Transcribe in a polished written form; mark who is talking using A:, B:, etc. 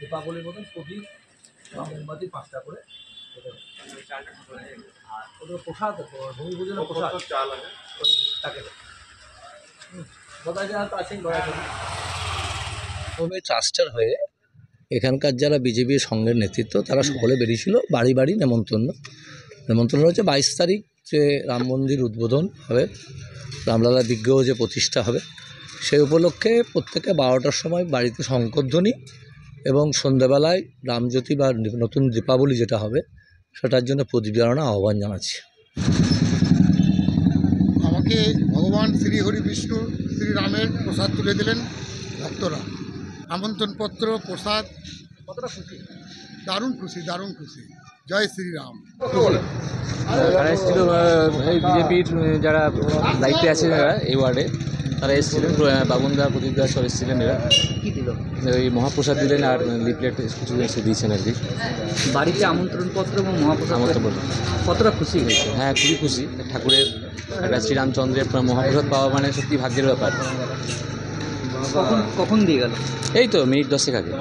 A: দীপাবলির মতন প্রদীপ বা মোমবাতি 5টা করে আর ওদের প্রসাদ ভূমি পুজোর প্রসাদ চাল আছে তাকে ট্রাস্টার হয়ে এখানকার যারা বিজেপির সংঘের নেতৃত্ব তারা সকলে বেরিয়েছিল বাড়ি বাড়ি নেমন্ত্রণ হচ্ছে 22 তারিখ যে রাম মন্দির উদ্বোধন হবে, রামলালা বিগ্রহ যে প্রতিষ্ঠা হবে সেই উপলক্ষে প্রত্যেকে 12টার সময় বাড়িতে শঙ্করধ্বনি এবং সন্ধ্যাবেলায় রামজ্যোতি বা নতুন দীপাবলি যেটা হবে সেটার জন্য প্রদীপ জ্বালানোর আহ্বান জানাচ্ছি।
B: আমাকে ভগবান শ্রী হরি বিষ্ণু শ্রীরামের প্রসাদ তুলে দিলেন ভক্তরা। আমন্ত্রণপত্র প্রসাদ কতটা খুশি? দারুণ খুশি। জয় শ্রীরাম।
C: তারা এসেছিল এই বিজেপির যারা দায়িত্বে আছেন এরা এই ওয়ার্ডে, তারা এসেছিলেন, বাবুনদা প্রদীপদা সব এসেছিলেন। এরা
D: কি দিল?
C: ওই মহাপ্রসাদ দিলেন আর লিফলেট কিছু এসে দিয়েছেন আর কি।
D: বাড়িতে আমন্ত্রণপত্র এবং মহাপ্রসাদ
C: আমন্ত্রণপত্র
D: কতটা খুশি হয়েছে?
C: হ্যাঁ, খুবই খুশি। ঠাকুরের একটা শ্রীরামচন্দ্রের মহাপ্রসাদ পাওয়া মানে সত্যি ভাগ্যের ব্যাপার।
D: কখন দিয়ে গেল?
C: এই তো মিনিট 10 আগে।